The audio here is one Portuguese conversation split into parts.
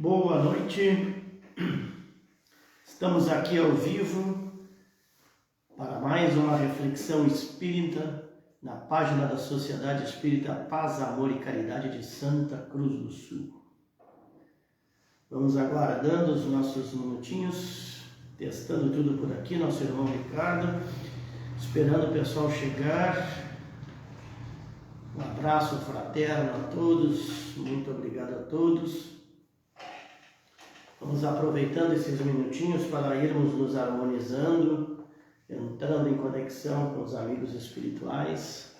Boa noite, estamos aqui ao vivo para mais uma reflexão espírita na página da Sociedade Espírita Paz, Amor e Caridade de Santa Cruz do Sul. Vamos aguardando os nossos minutinhos, testando tudo por aqui, nosso irmão Ricardo, esperando o pessoal chegar. Um abraço fraterno a todos, muito obrigado a todos. Vamos aproveitando esses minutinhos para irmos nos harmonizando, entrando em conexão com os amigos espirituais.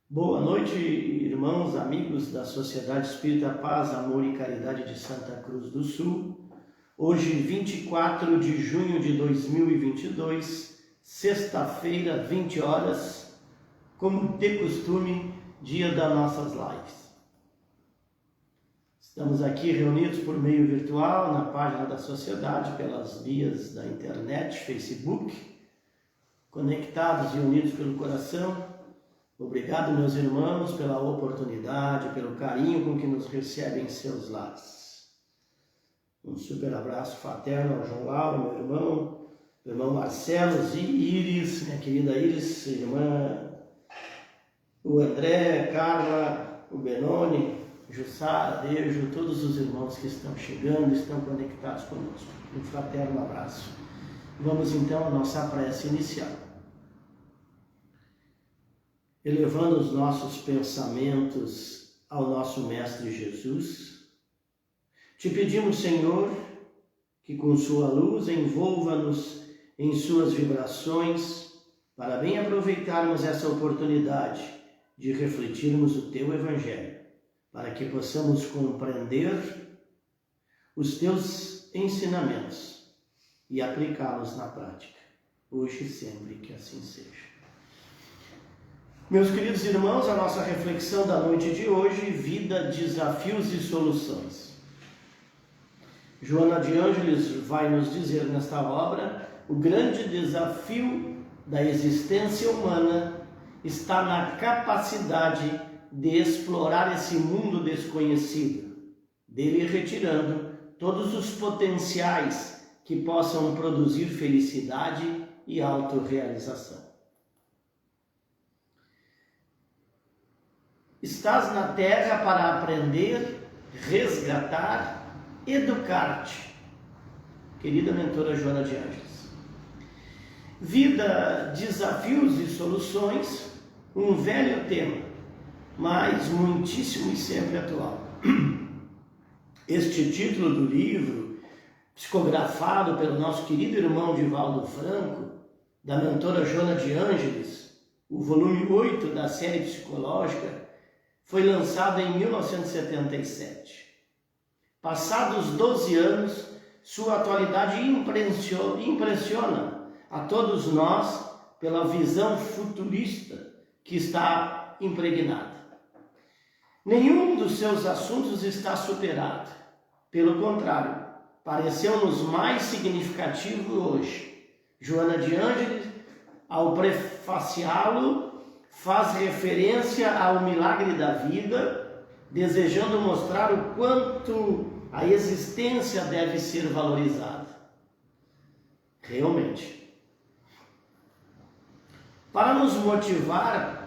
Boa noite, irmãos, amigos da Sociedade Espírita Paz, Amor e Caridade de Santa Cruz do Sul. Hoje, 24 de junho de 2022, sexta-feira, 20 horas, como de costume, dia das nossas lives. Estamos aqui reunidos por meio virtual na página da Sociedade, pelas vias da internet, Facebook, conectados e unidos pelo coração. Obrigado, meus irmãos, pela oportunidade, pelo carinho com que nos recebem em seus lares. Um super abraço fraterno ao João Lauro, meu irmão Marcelo e Iris, minha querida Iris, irmã, o André, Carla, o Benoni, Jussara, Dejo, todos os irmãos que estão chegando, estão conectados conosco. Um fraterno abraço. Vamos então à nossa prece inicial. Elevando os nossos pensamentos ao nosso Mestre Jesus, te pedimos, Senhor, que com sua luz envolva-nos em suas vibrações, para bem aproveitarmos essa oportunidade de refletirmos o teu Evangelho, para que possamos compreender os teus ensinamentos e aplicá-los na prática, hoje e sempre que assim seja. Meus queridos irmãos, a nossa reflexão da noite de hoje, vida, desafios e soluções. Joana de Ângeles vai nos dizer nesta obra: o grande desafio da existência humana está na capacidade de explorar esse mundo desconhecido, dele retirando todos os potenciais que possam produzir felicidade e autorrealização. Estás na terra para aprender, resgatar, educar-te. Querida mentora Joana de Ângeles. Vida, desafios e soluções, um velho tema, mas muitíssimo e sempre atual. Este título do livro, psicografado pelo nosso querido irmão Divaldo Franco, da mentora Joana de Ângeles, o volume 8 da série psicológica, foi lançado em 1977. Passados 12 anos, sua atualidade impressiona a todos nós pela visão futurista que está impregnada. Nenhum dos seus assuntos está superado. Pelo contrário, pareceu-nos mais significativo hoje. Joana de Ângeles, ao prefaciá-lo, faz referência ao milagre da vida, desejando mostrar o quanto a existência deve ser valorizada. Realmente. Para nos motivar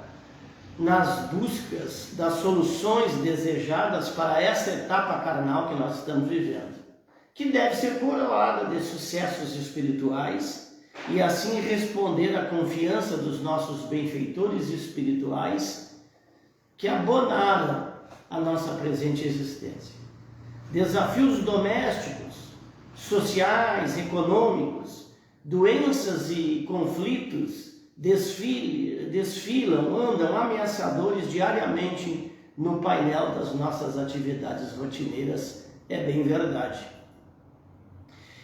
nas buscas das soluções desejadas para essa etapa carnal que nós estamos vivendo, que deve ser coroada de sucessos espirituais, e assim responder à confiança dos nossos benfeitores espirituais que abonaram a nossa presente existência. Desafios domésticos, sociais, econômicos, doenças e conflitos desfilam, andam ameaçadores diariamente no painel das nossas atividades rotineiras, é bem verdade.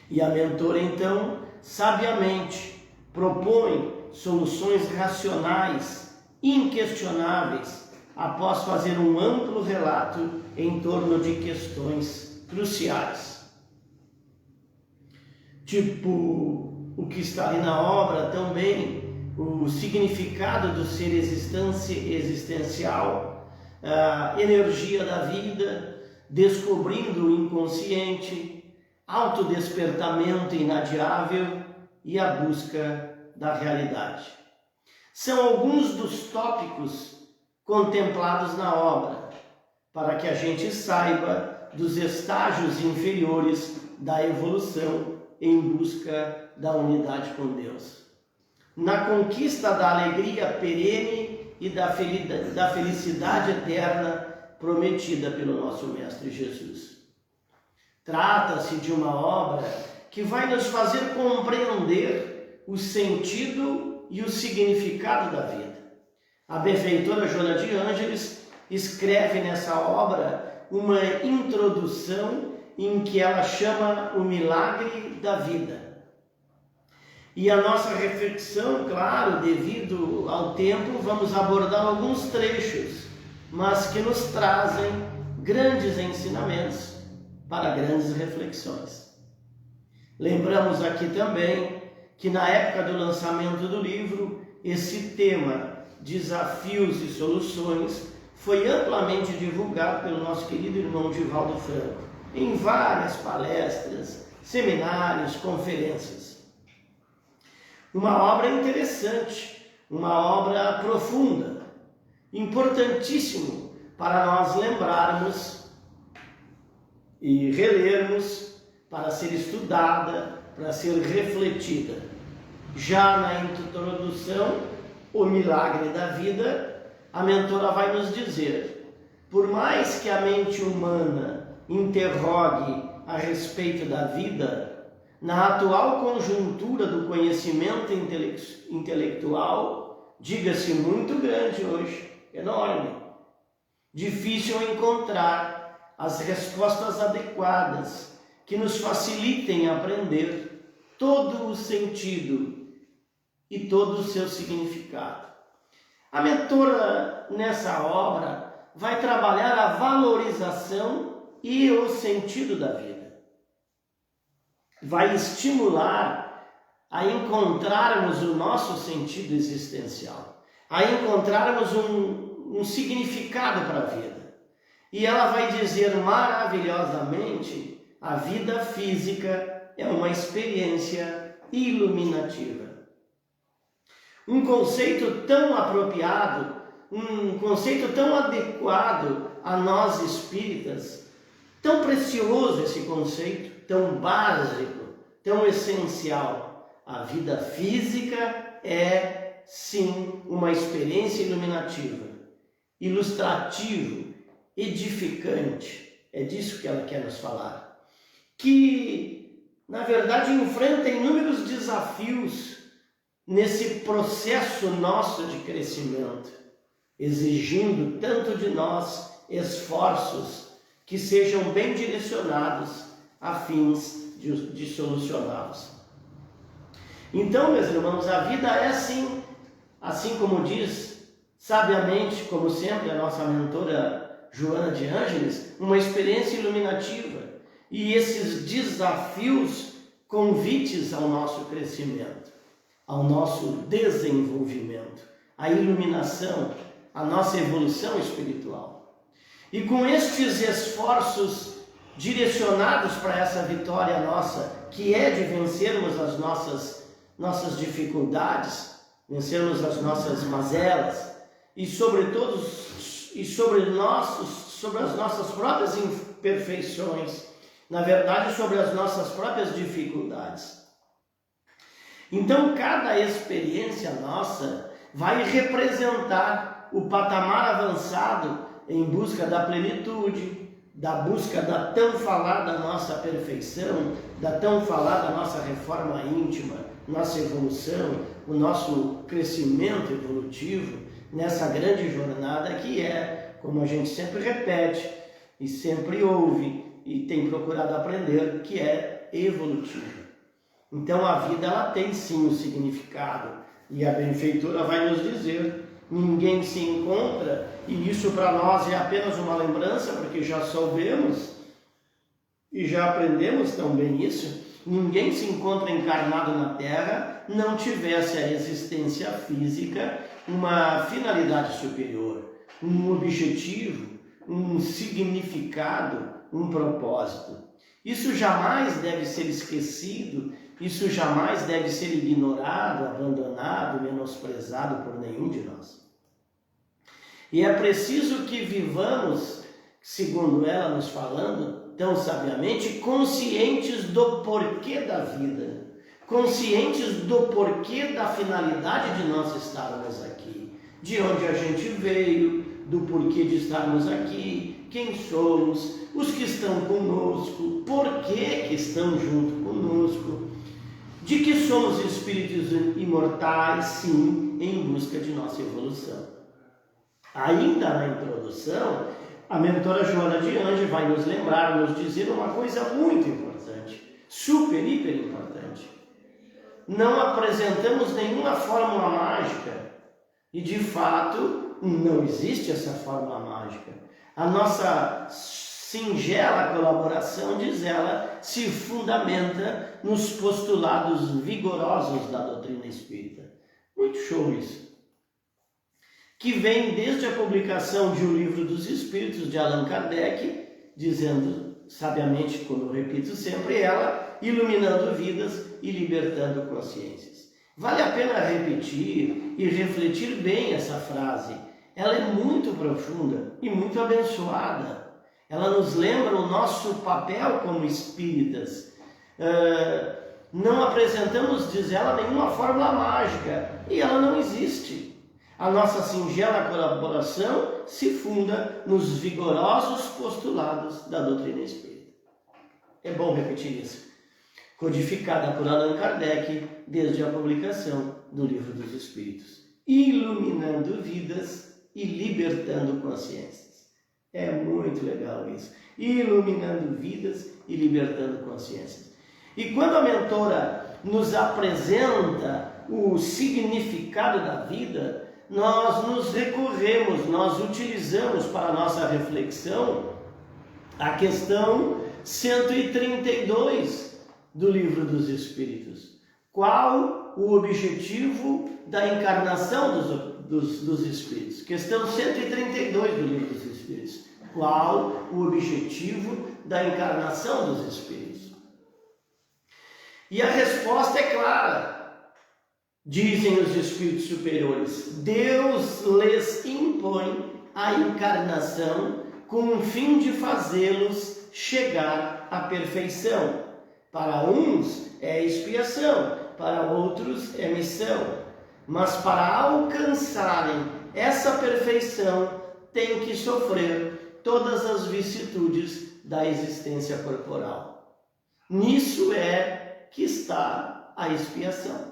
E a mentora, então, sabiamente propõe soluções racionais, inquestionáveis, após fazer um amplo relato em torno de questões cruciais. Tipo, o que está ali na obra também o significado do ser existencial, a energia da vida, descobrindo o inconsciente, autodespertamento inadiável e a busca da realidade. São alguns dos tópicos contemplados na obra, para que a gente saiba dos estágios inferiores da evolução em busca da unidade com Deus. Na conquista da alegria perene e da felicidade eterna prometida pelo nosso Mestre Jesus. Trata-se de uma obra que vai nos fazer compreender o sentido e o significado da vida. A benfeitora Joana de Ângeles escreve nessa obra uma introdução em que ela chama o milagre da vida. E a nossa reflexão, claro, devido ao tempo, vamos abordar alguns trechos, mas que nos trazem grandes ensinamentos para grandes reflexões. Lembramos aqui também que na época do lançamento do livro, esse tema, desafios e soluções, foi amplamente divulgado pelo nosso querido irmão Divaldo Franco, em várias palestras, seminários, conferências. Uma obra interessante, uma obra profunda, importantíssimo para nós lembrarmos e relermos, para ser estudada, para ser refletida. Já na introdução, o milagre da vida, a mentora vai nos dizer: por mais que a mente humana interrogue a respeito da vida, na atual conjuntura do conhecimento intelectual, diga-se muito grande hoje, enorme, difícil encontrar as respostas adequadas que nos facilitem aprender todo o sentido e todo o seu significado. A mentora, nessa obra, vai trabalhar a valorização e o sentido da vida. Vai estimular a encontrarmos o nosso sentido existencial, a encontrarmos um significado para a vida. E ela vai dizer maravilhosamente: a vida física é uma experiência iluminativa. Um conceito tão apropriado, um conceito tão adequado a nós espíritas, tão precioso esse conceito, tão básico, tão essencial. A vida física é, sim, uma experiência iluminativa, ilustrativo, edificante. É disso que ela quer nos falar. Que, na verdade, enfrenta inúmeros desafios nesse processo nosso de crescimento, exigindo tanto de nós esforços que sejam bem direcionados a fins de solucioná-los. Então, meus irmãos, a vida é assim como diz sabiamente, como sempre, a nossa mentora Joana de Ângeles, uma experiência iluminativa. E esses desafios, convites ao nosso crescimento, ao nosso desenvolvimento, à iluminação, à nossa evolução espiritual. E com estes esforços direcionados para essa vitória nossa, que é de vencermos as nossas dificuldades, vencermos as nossas mazelas e sobre as nossas próprias imperfeições, na verdade, sobre as nossas próprias dificuldades. Então, cada experiência nossa vai representar o patamar avançado em busca da plenitude, da busca da tão falada nossa perfeição, da tão falada nossa reforma íntima, nossa evolução, o nosso crescimento evolutivo nessa grande jornada que é, como a gente sempre repete e sempre ouve e tem procurado aprender, que é evolutiva. Então a vida ela tem sim um significado e a benfeitora vai nos dizer: ninguém se encontra, e isso para nós é apenas uma lembrança, porque já soubemos e já aprendemos tão bem isso, ninguém se encontra encarnado na Terra não tivesse a existência física uma finalidade superior, um objetivo, um significado, um propósito. Isso jamais deve ser esquecido, isso jamais deve ser ignorado, abandonado, menosprezado por nenhum de nós. E é preciso que vivamos, segundo ela nos falando tão sabiamente, conscientes do porquê da vida, conscientes do porquê da finalidade de nós estarmos aqui, de onde a gente veio, do porquê de estarmos aqui, quem somos, os que estão conosco, por que estão junto conosco, de que somos espíritos imortais, sim, em busca de nossa evolução. Ainda na introdução, a mentora Joana de Ange vai nos lembrar, nos dizer uma coisa muito importante, super, hiper importante. Não apresentamos nenhuma fórmula mágica e, de fato, não existe essa fórmula mágica. A nossa singela colaboração, diz ela, se fundamenta nos postulados vigorosos da doutrina espírita. Muito show isso. Que vem desde a publicação de O Livro dos Espíritos, de Allan Kardec, dizendo sabiamente, como eu repito sempre, ela, iluminando vidas e libertando consciências. Vale a pena repetir e refletir bem essa frase. Ela é muito profunda e muito abençoada. Ela nos lembra o nosso papel como espíritas. Não apresentamos, diz ela, nenhuma fórmula mágica, e ela não existe. A nossa singela colaboração se funda nos vigorosos postulados da doutrina espírita. É bom repetir isso. Codificada por Allan Kardec desde a publicação do Livro dos Espíritos. Iluminando vidas e libertando consciências. É muito legal isso. Iluminando vidas e libertando consciências. E quando a mentora nos apresenta o significado da vida, nós nos recorremos, nós utilizamos para a nossa reflexão a questão 132 do Livro dos Espíritos. Qual o objetivo da encarnação dos Espíritos? Questão 132 do Livro dos Espíritos. Qual o objetivo da encarnação dos Espíritos? E a resposta é clara. Dizem os Espíritos superiores, Deus lhes impõe a encarnação com o fim de fazê-los chegar à perfeição. Para uns é expiação, para outros é missão. Mas para alcançarem essa perfeição, têm que sofrer todas as vicissitudes da existência corporal. Nisso é que está a expiação.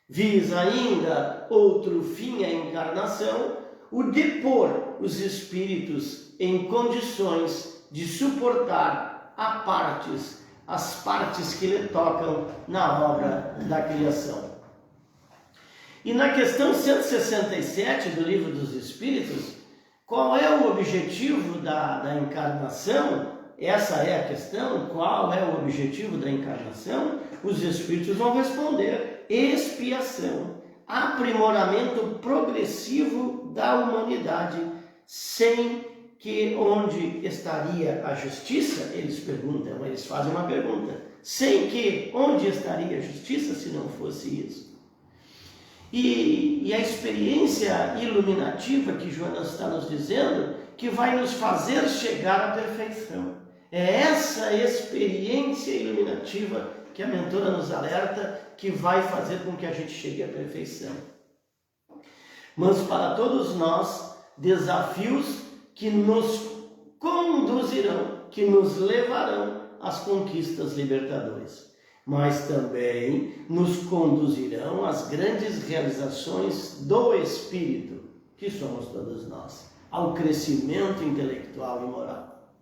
Visa ainda outro fim à encarnação, o de pôr os espíritos em condições de suportar as partes que lhe tocam na obra da criação. E na questão 167 do Livro dos Espíritos, qual é o objetivo da encarnação? Essa é a questão, qual é o objetivo da encarnação? Os Espíritos vão responder: expiação, aprimoramento progressivo da humanidade, sem que onde estaria a justiça? Eles perguntam, eles fazem uma pergunta, sem que onde estaria a justiça se não fosse isso? E a experiência iluminativa que Jonas está nos dizendo, que vai nos fazer chegar à perfeição. É essa experiência iluminativa que a mentora nos alerta, que vai fazer com que a gente chegue à perfeição. Mas para todos nós, desafios que nos conduzirão, que nos levarão às conquistas libertadoras, mas também nos conduzirão às grandes realizações do Espírito, que somos todos nós, ao crescimento intelectual e moral.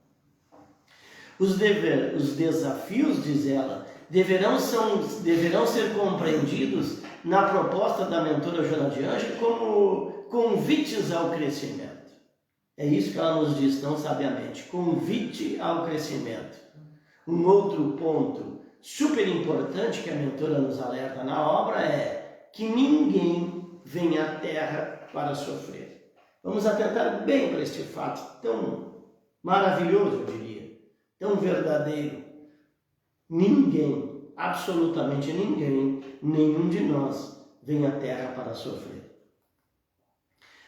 Os desafios, diz ela, deverão ser compreendidos na proposta da mentora Joana de Ange como convites ao crescimento. É isso que ela nos diz tão sabiamente, convite ao crescimento. Um outro ponto super importante que a mentora nos alerta na obra é que ninguém vem à Terra para sofrer. Vamos atentar bem para este fato tão maravilhoso, eu diria, tão verdadeiro. Ninguém, absolutamente ninguém, nenhum de nós vem à Terra para sofrer.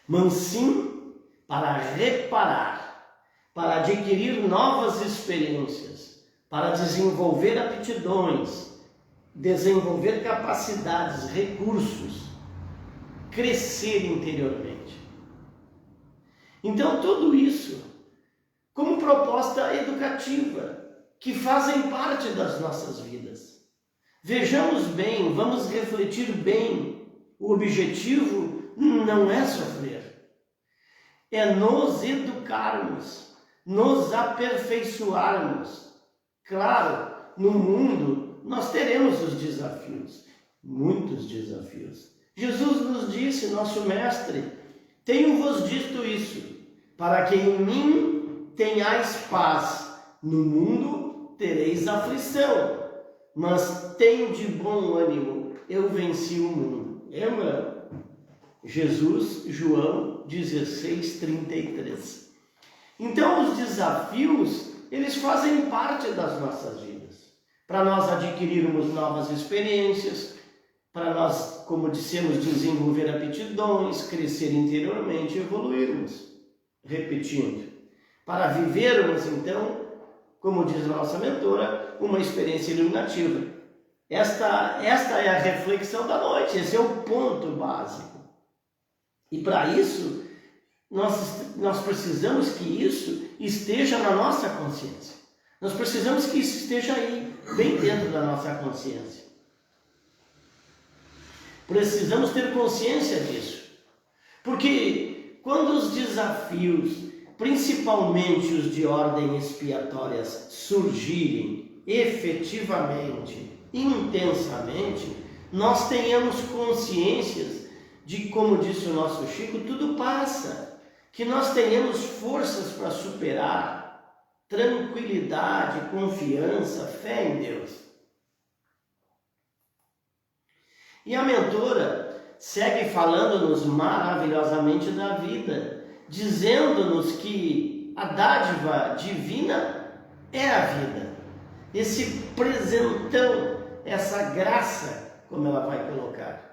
Mas sim para reparar, para adquirir novas experiências, para desenvolver aptidões, desenvolver capacidades, recursos, crescer interiormente. Então, tudo isso como proposta educativa, que fazem parte das nossas vidas. Vejamos bem, vamos refletir bem. O objetivo não é sofrer, é nos educarmos, nos aperfeiçoarmos. Claro, no mundo nós teremos os desafios, muitos desafios. Jesus nos disse, nosso mestre, tenho-vos dito isso, para que em mim tenhais paz. No mundo tereis aflição, mas tende bom ânimo, eu venci o mundo. Lembra? Jesus, João 16:33. Então os desafios, eles fazem parte das nossas vidas, para nós adquirirmos novas experiências, para nós, como dissemos, desenvolver aptidões, crescer interiormente e evoluirmos. Repetindo, para vivermos então, como diz a nossa mentora, uma experiência iluminativa. Esta é a reflexão da noite, esse é o ponto básico. E para isso, nós precisamos que isso esteja na nossa consciência. Nós precisamos que isso esteja aí, bem dentro da nossa consciência. Precisamos ter consciência disso. Porque quando os desafios, principalmente os de ordem expiatórias, surgirem efetivamente, intensamente, nós tenhamos consciências de, como disse o nosso Chico, tudo passa, que nós tenhamos forças para superar, tranquilidade, confiança, fé em Deus. E a mentora segue falando-nos maravilhosamente da vida, dizendo-nos que a dádiva divina é a vida, esse presentão, essa graça, como ela vai colocar,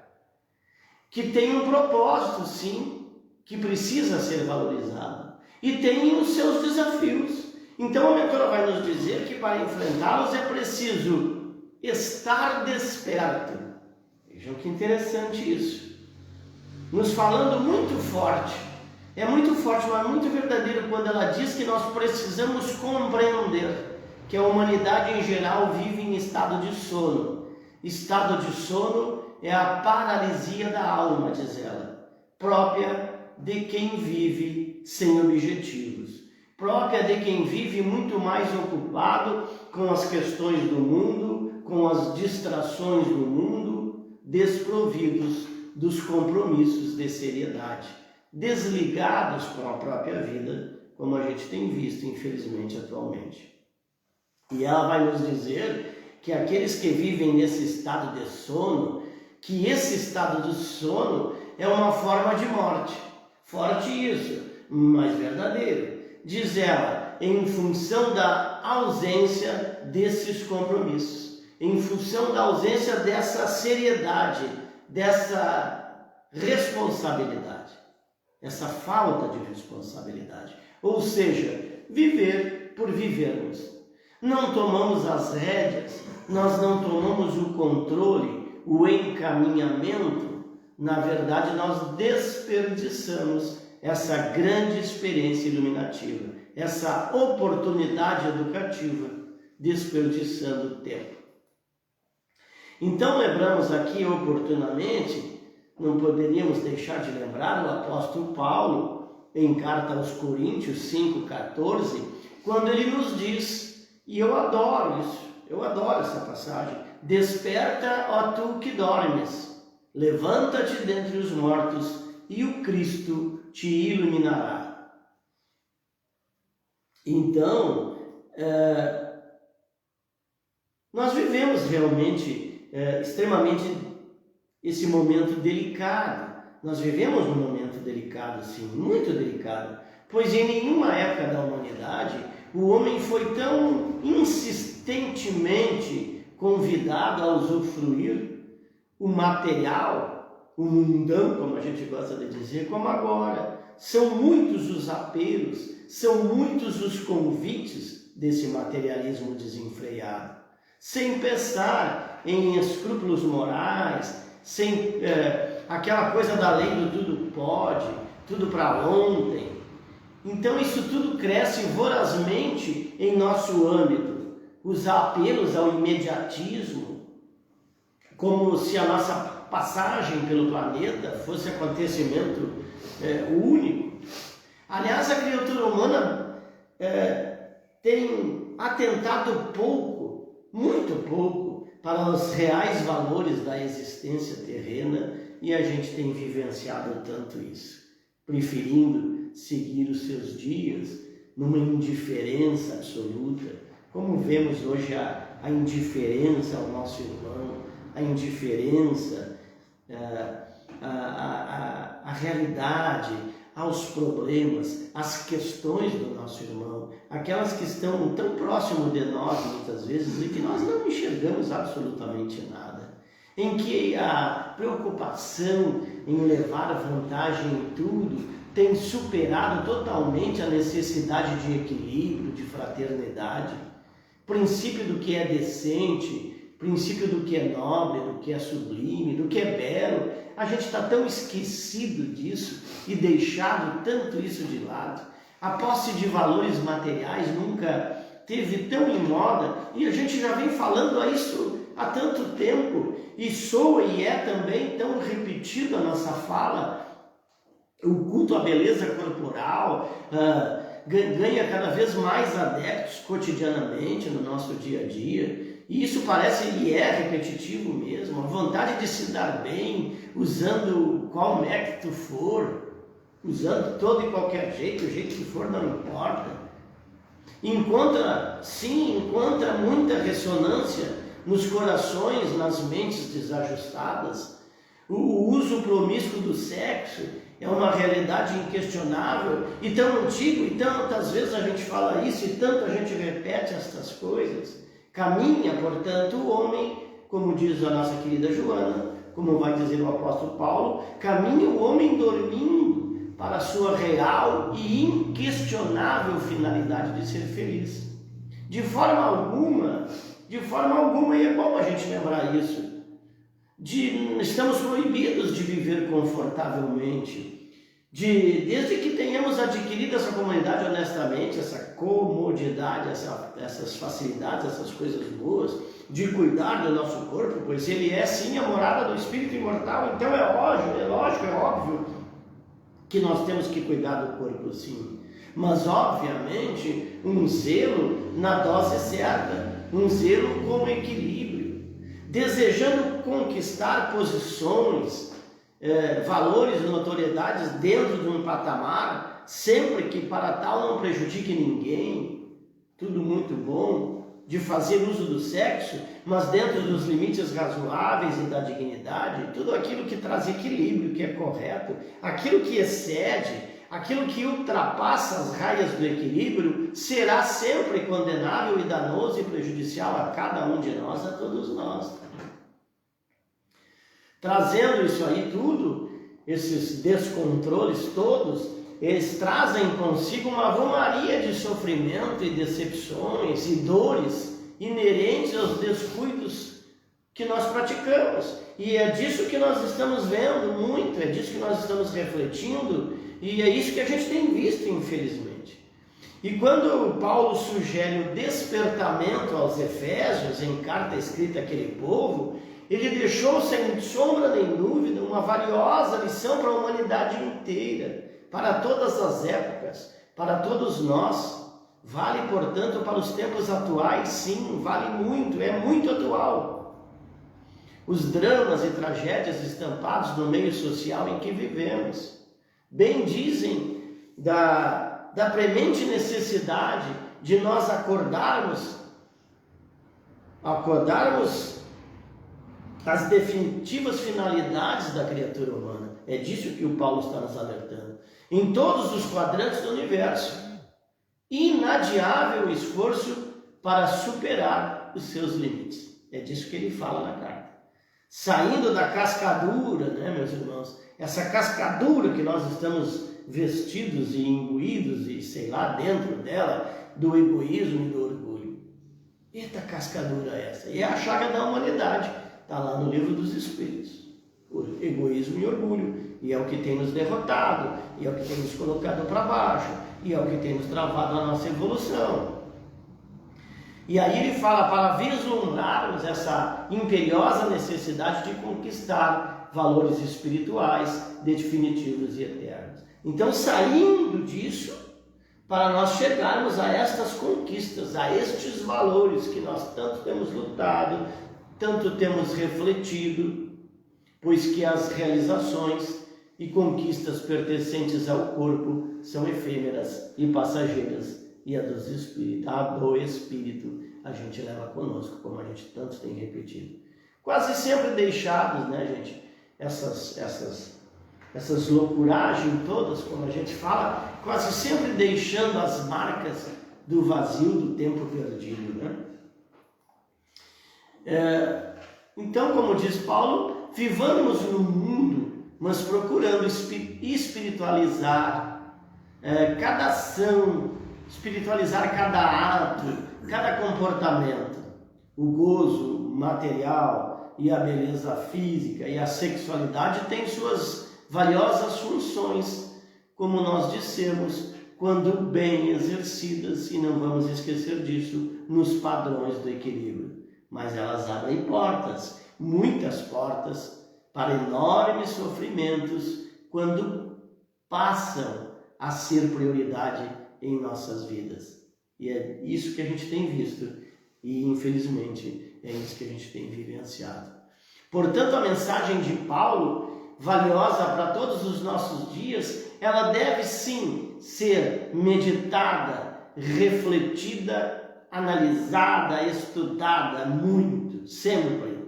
que tem um propósito, sim, que precisa ser valorizado, e tem os seus desafios. Então a mentora vai nos dizer que para enfrentá-los é preciso estar desperto. Vejam que interessante isso, nos falando muito forte. É muito forte, mas muito verdadeiro quando ela diz que nós precisamos compreender que a humanidade em geral vive em estado de sono. Estado de sono é a paralisia da alma, diz ela, própria de quem vive sem objetivos, própria de quem vive muito mais ocupado com as questões do mundo, com as distrações do mundo, desprovidos dos compromissos de seriedade, desligados com a própria vida, como a gente tem visto, infelizmente, atualmente. E ela vai nos dizer que aqueles que vivem nesse estado de sono, que esse estado de sono é uma forma de morte. Forte isso, mas verdadeiro. Diz ela, em função da ausência desses compromissos, em função da ausência dessa seriedade, dessa responsabilidade, essa falta de responsabilidade. Ou seja, viver por vivermos. Não tomamos as rédeas, nós não tomamos o controle, o encaminhamento. Na verdade, nós desperdiçamos essa grande experiência iluminativa, essa oportunidade educativa, desperdiçando tempo. Então, lembramos aqui oportunamente, não poderíamos deixar de lembrar o apóstolo Paulo, em carta aos Coríntios 5,14, quando ele nos diz, e eu adoro isso, eu adoro essa passagem, desperta, ó tu que dormes, levanta-te dentre os mortos e o Cristo te iluminará. Então, Nós vivemos realmente extremamente esse momento delicado. Nós vivemos um momento delicado, sim, muito delicado, pois em nenhuma época da humanidade o homem foi tão insistentemente convidado a usufruir o material, o mundão, como a gente gosta de dizer, como agora. São muitos os apelos, são muitos os convites desse materialismo desenfreado, sem pensar em escrúpulos morais, sem aquela coisa da lei do tudo pode, tudo para ontem. Então isso tudo cresce vorazmente em nosso âmbito. Os apelos ao imediatismo, como se a nossa passagem pelo planeta fosse acontecimento único. Aliás, a criatura humana tem atentado pouco, muito pouco, para os reais valores da existência terrena, e a gente tem vivenciado tanto isso, preferindo seguir os seus dias numa indiferença absoluta, como vemos hoje a indiferença ao nosso irmão, a indiferença à realidade, aos problemas, às questões do nosso irmão, aquelas que estão tão próximo de nós muitas vezes e que nós não enxergamos absolutamente nada, em que a preocupação em levar vantagem em tudo tem superado totalmente a necessidade de equilíbrio, de fraternidade, princípio do que é decente, princípio do que é nobre, do que é sublime, do que é belo. A gente está tão esquecido disso e deixado tanto isso de lado. A posse de valores materiais nunca teve tão em moda e a gente já vem falando isso há tanto tempo e soa e é também tão repetido a nossa fala. O culto à beleza corporal ganha cada vez mais adeptos cotidianamente no nosso dia a dia. E isso parece e é repetitivo mesmo, a vontade de se dar bem, usando qual método for, usando todo e qualquer jeito, o jeito que for não importa. Encontra muita ressonância nos corações, nas mentes desajustadas. O uso promíscuo do sexo é uma realidade inquestionável e tão antigo, e tantas vezes a gente fala isso e tanto a gente repete estas coisas. Caminha, portanto, o homem, como diz a nossa querida Joana, como vai dizer o apóstolo Paulo, caminha o homem dormindo para a sua real e inquestionável finalidade de ser feliz. De forma alguma, e é bom a gente lembrar isso, estamos proibidos de viver confortavelmente, desde que tenhamos adquirido essa comunidade honestamente, essa comodidade, essas facilidades, essas coisas boas, de cuidar do nosso corpo, pois ele é sim a morada do Espírito imortal, então é óbvio que nós temos que cuidar do corpo sim, mas obviamente um zelo na dose certa, um zelo com equilíbrio, desejando conquistar posições, valores e notoriedades dentro de um patamar, sempre que para tal não prejudique ninguém, tudo muito bom, de fazer uso do sexo, mas dentro dos limites razoáveis e da dignidade, tudo aquilo que traz equilíbrio, que é correto, aquilo que excede, aquilo que ultrapassa as raias do equilíbrio, será sempre condenável e danoso e prejudicial a cada um de nós, a todos nós. Trazendo isso aí tudo, esses descontroles todos, eles trazem consigo uma romaria de sofrimento e decepções e dores inerentes aos descuidos que nós praticamos. E é disso que nós estamos vendo muito, é disso que nós estamos refletindo, e é isso que a gente tem visto, infelizmente. E quando Paulo sugere o despertamento aos Efésios, em carta escrita àquele povo, ele deixou sem sombra nem dúvida uma valiosa lição para a humanidade inteira, para todas as épocas, para todos nós. Vale, portanto, para os tempos atuais, sim, vale muito, é muito atual. Os dramas e tragédias estampados no meio social em que vivemos, bem dizem da premente necessidade de nós acordarmos acordarmos as definitivas finalidades da criatura humana. É disso que o Paulo está nos alertando. Em todos os quadrantes do universo, inadiável esforço para superar os seus limites. É disso que ele fala na carta. Saindo da cascadura, né, meus irmãos? Essa cascadura que nós estamos vestidos e imbuídos e, sei lá, dentro dela, do egoísmo e do orgulho. Eita cascadura é essa? E é a chaga da humanidade. Está lá no livro dos Espíritos. O egoísmo e orgulho. E é o que tem nos derrotado, e é o que tem nos colocado para baixo, e é o que tem nos travado a nossa evolução. E aí ele fala para vislumbrarmos essa imperiosa necessidade de conquistar valores espirituais definitivos e eternos. Então, saindo disso, para nós chegarmos a estas conquistas, a estes valores que nós tanto temos lutado, tanto temos refletido, pois que as realizações e conquistas pertencentes ao corpo são efêmeras e passageiras, e a do Espírito a gente leva conosco, como a gente tanto tem repetido. Quase sempre deixados, né, gente, essas loucuragens todas, como a gente fala, quase sempre deixando as marcas do vazio do tempo perdido, né? Então, como diz Paulo, vivamos no mundo, mas procurando espiritualizar cada ação, espiritualizar cada ato, cada comportamento. O gozo material e a beleza física e a sexualidade têm suas valiosas funções, como nós dissemos, quando bem exercidas, e não vamos esquecer disso, nos padrões do equilíbrio. Mas elas abrem portas, muitas portas, para enormes sofrimentos quando passam a ser prioridade em nossas vidas. E é isso que a gente tem visto e, infelizmente, é isso que a gente tem vivenciado. Portanto, a mensagem de Paulo, valiosa para todos os nossos dias, ela deve sim ser meditada, refletida, analisada, estudada muito, sempre,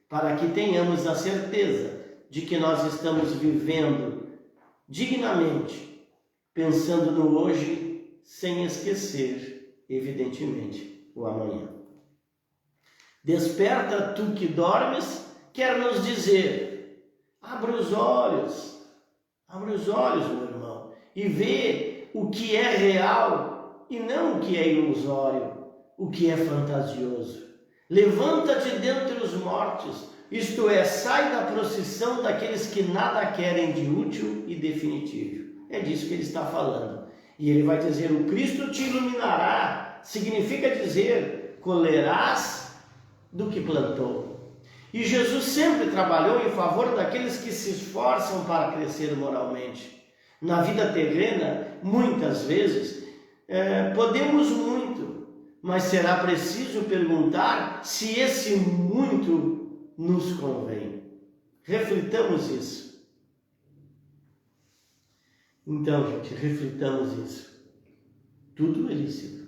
para que tenhamos a certeza de que nós estamos vivendo dignamente, pensando no hoje, sem esquecer, evidentemente, o amanhã. Desperta tu que dormes, quer nos dizer, abra os olhos, meu irmão, e vê o que é real e não o que é ilusório, o que é fantasioso. Levanta-te dentre os mortos, isto é, sai da procissão daqueles que nada querem de útil e definitivo. É disso que ele está falando. E ele vai dizer, o Cristo te iluminará, significa dizer, colherás do que plantou. E Jesus sempre trabalhou em favor daqueles que se esforçam para crescer moralmente. Na vida terrena, muitas vezes, podemos muito, mas será preciso perguntar se esse muito nos convém. Reflitamos isso. Então, gente, reflitamos isso. Tudo é lícito.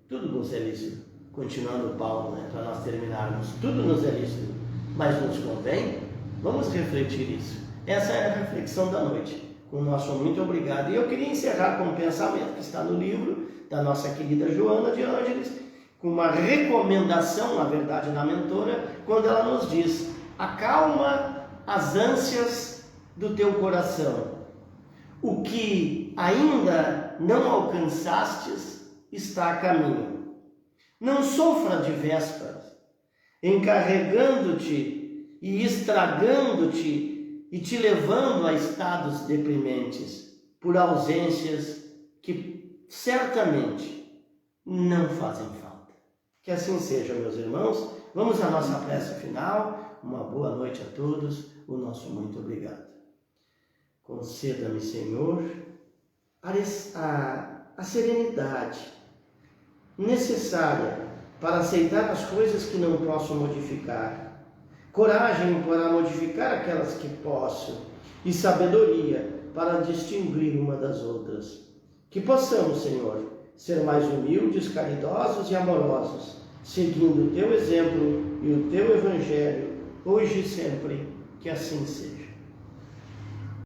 Tudo nos é lícito. Continuando Paulo, né, para nós terminarmos. Tudo nos é lícito, mas nos convém? Vamos refletir isso. Essa é a reflexão da noite. Com o nosso muito obrigado. E eu queria encerrar com um pensamento que está no livro da nossa querida Joana de Ângeles, com uma recomendação, na verdade, na mentora, quando ela nos diz, acalma as ânsias do teu coração. O que ainda não alcançastes está a caminho. Não sofra de vésperas, encarregando-te e estragando-te e te levando a estados deprimentes por ausências que certamente não fazem falta. Que assim seja, meus irmãos. Vamos à nossa prece final. Uma boa noite a todos. O nosso muito obrigado. Conceda-me, Senhor, a serenidade necessária para aceitar as coisas que não posso modificar, coragem para modificar aquelas que posso e sabedoria para distinguir uma das outras. Que possamos, Senhor, ser mais humildes, caridosos e amorosos, seguindo o teu exemplo e o teu evangelho, hoje e sempre, que assim seja.